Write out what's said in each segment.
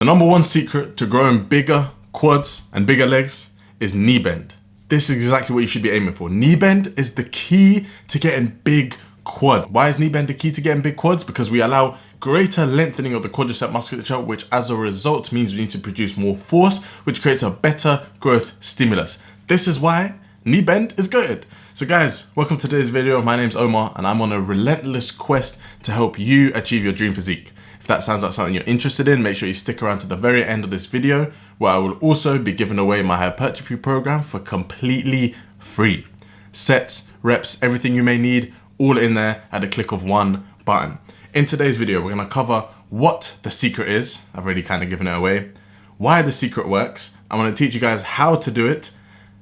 The number one secret to growing bigger quads and bigger legs is knee bend. This is exactly what you should be aiming for. Knee bend is the key to getting big quad. Why is knee bend the key to getting big quads? Because we allow greater lengthening of the quadricep musculature, which as a result means we need to produce more force, which creates a better growth stimulus. This is why knee bend is good. So guys, welcome to today's video. My name's Omar and I'm on a relentless quest to help you achieve your dream physique. If that sounds like something you're interested in, make sure you stick around to the very end of this video, where I will also be giving away my hypertrophy program for completely free. Sets, reps, everything you may need, all in there at the click of one button. In today's video, we're going to cover what the secret is. I've already kind of given it away. Why the secret works. I'm going to teach you guys how to do it.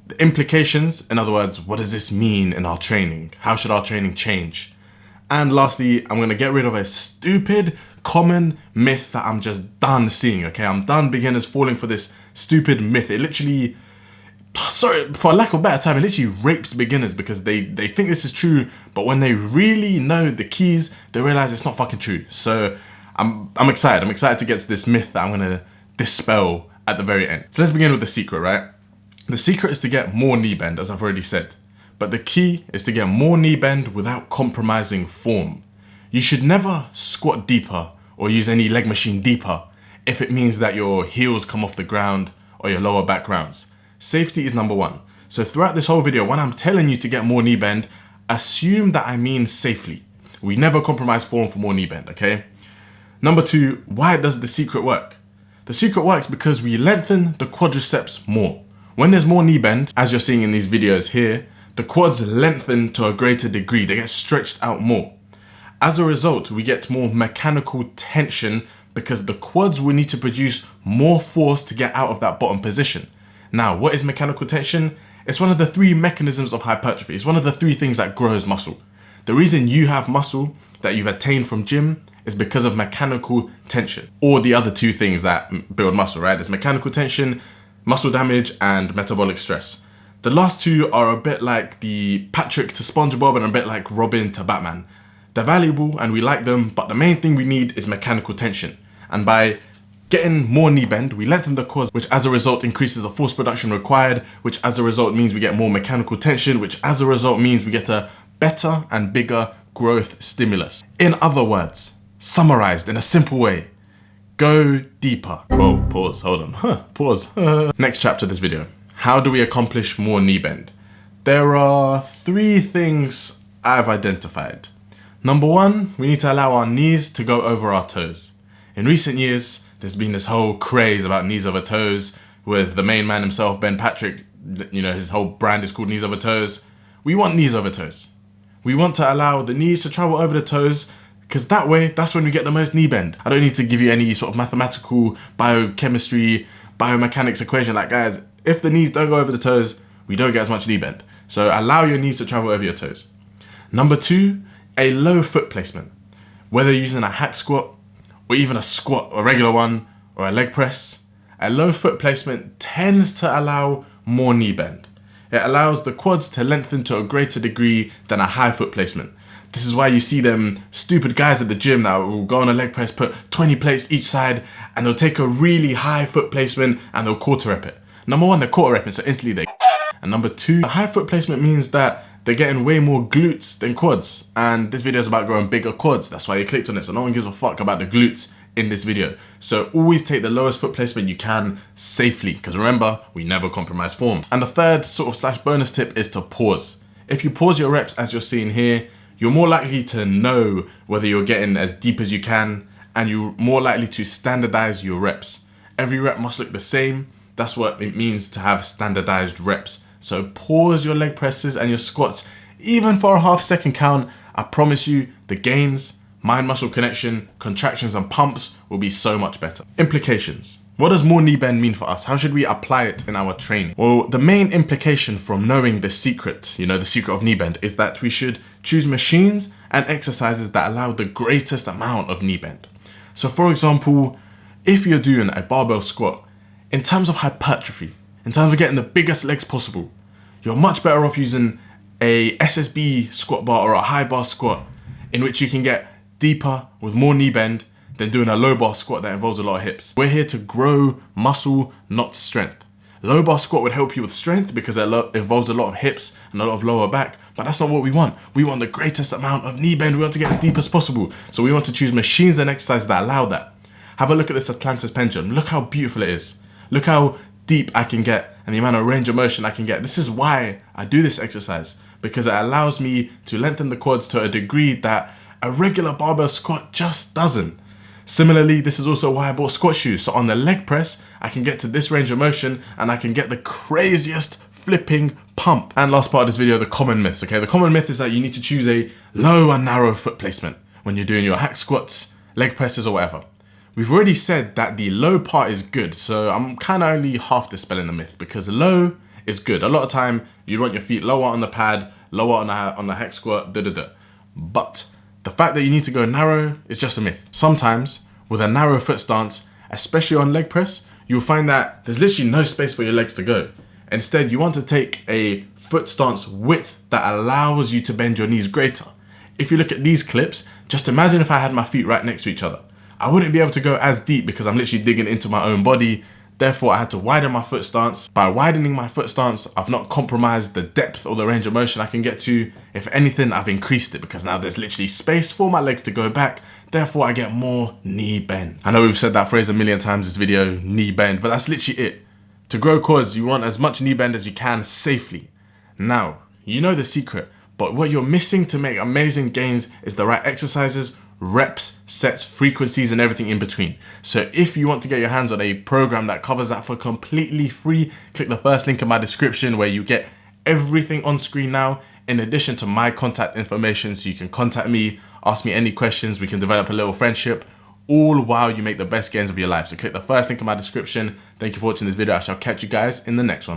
The implications, in other words, what does this mean in our training? How should our training change? And lastly, I'm going to get rid of a stupid common myth that I'm just done seeing, okay? I'm done beginners falling for this stupid myth. It literally, sorry, for lack of a better term, it literally rapes beginners because they think this is true, but when they really know the keys, they realize it's not fucking true. So I'm excited. I'm excited to get to this myth that I'm going to dispel at the very end. So let's begin with the secret, right? The secret is to get more knee bend, as I've already said. But the key is to get more knee bend without compromising form. You should never squat deeper or use any leg machine deeper if it means that your heels come off the ground or your lower back rounds. Safety is number one. So throughout this whole video, when I'm telling you to get more knee bend, assume that I mean safely. We never compromise form for more knee bend, okay? Number two, why does the secret work? The secret works because we lengthen the quadriceps more. When there's more knee bend, as you're seeing in these videos here, the quads lengthen to a greater degree. They get stretched out more. As a result, we get more mechanical tension because the quads will need to produce more force to get out of that bottom position. Now, what is mechanical tension? It's one of the three mechanisms of hypertrophy. It's one of the three things that grows muscle. The reason you have muscle that you've attained from gym is because of mechanical tension, or the other two things that build muscle, right? There's mechanical tension, muscle damage, and metabolic stress. The last two are a bit like the Patrick to SpongeBob and a bit like Robin to Batman. They're valuable and we like them, but the main thing we need is mechanical tension. And by getting more knee bend, we lengthen the quads, which as a result increases the force production required, which as a result means we get more mechanical tension, which as a result means we get a better and bigger growth stimulus. In other words, summarized in a simple way, go deeper. Whoa, pause, hold on, pause. Next chapter of this video. How do we accomplish more knee bend? There are three things I've identified. Number one, we need to allow our knees to go over our toes. In recent years, there's been this whole craze about knees over toes with the main man himself, Ben Patrick. You know, his whole brand is called knees over toes. We want knees over toes. We want to allow the knees to travel over the toes because that way, that's when we get the most knee bend. I don't need to give you any sort of mathematical, biochemistry, biomechanics equation. Like guys, if the knees don't go over the toes, we don't get as much knee bend. So allow your knees to travel over your toes. Number two, a low foot placement. Whether you're using a hack squat or even a squat, a regular one, or a leg press, a low foot placement tends to allow more knee bend. It allows the quads to lengthen to a greater degree than a high foot placement. This is why you see them stupid guys at the gym that will go on a leg press, put 20 plates each side, and they'll take a really high foot placement and they'll quarter rep it. Number one, they're quarter repping, so instantly they. And number two, a high foot placement means that they're getting way more glutes than quads. And this video is about growing bigger quads. That's why you clicked on it. So no one gives a fuck about the glutes in this video. So always take the lowest foot placement you can safely. Because remember, we never compromise form. And the third sort of slash bonus tip is to pause. If you pause your reps as you're seeing here, you're more likely to know whether you're getting as deep as you can. And you're more likely to standardize your reps. Every rep must look the same. That's what it means to have standardized reps. So pause your leg presses and your squats, even for a half-second count. I promise you, the gains, mind-muscle connection, contractions and pumps will be so much better. Implications. What does more knee bend mean for us? How should we apply it in our training? Well, the main implication from knowing the secret, the secret of knee bend, is that we should choose machines and exercises that allow the greatest amount of knee bend. So for example, if you're doing a barbell squat, in terms of hypertrophy, in terms of getting the biggest legs possible, you're much better off using a SSB squat bar or a high bar squat in which you can get deeper with more knee bend than doing a low bar squat that involves a lot of hips. We're here to grow muscle, not strength. Low bar squat would help you with strength because it involves a lot of hips and a lot of lower back, but that's not what we want. We want the greatest amount of knee bend. We want to get as deep as possible. So we want to choose machines and exercises that allow that. Have a look at this Atlantis pendulum. Look how beautiful it is. Look how deep I can get and the amount of range of motion I can get. This is why I do this exercise, because it allows me to lengthen the quads to a degree that a regular barbell squat just doesn't. Similarly, this is also why I bought squat shoes. So on the leg press, I can get to this range of motion and I can get the craziest flipping pump. And last part of this video, the common myths, okay? The common myth is that you need to choose a low and narrow foot placement when you're doing your hack squats, leg presses or whatever. We've already said that the low part is good. So I'm kind of only half dispelling the myth because low is good. A lot of time you want your feet lower on the pad, lower on the hack squat, But the fact that you need to go narrow is just a myth. Sometimes with a narrow foot stance, especially on leg press, you'll find that there's literally no space for your legs to go. Instead, you want to take a foot stance width that allows you to bend your knees greater. If you look at these clips, just imagine if I had my feet right next to each other. I wouldn't be able to go as deep because I'm literally digging into my own body. Therefore, I had to widen my foot stance. By widening my foot stance, I've not compromised the depth or the range of motion I can get to. If anything, I've increased it because now there's literally space for my legs to go back. Therefore, I get more knee bend. I know we've said that phrase a million times this video, knee bend, but that's literally it. To grow quads, you want as much knee bend as you can safely. Now, you know the secret, but what you're missing to make amazing gains is the right exercises, reps, sets, frequencies, and everything in between. So if you want to get your hands on a program that covers that for completely free, click the first link in my description where you get everything on screen now, in addition to my contact information, so you can contact me, ask me any questions, we can develop a little friendship, all while you make the best gains of your life. So click the first link in my description. Thank you for watching this video. I shall catch you guys in the next one.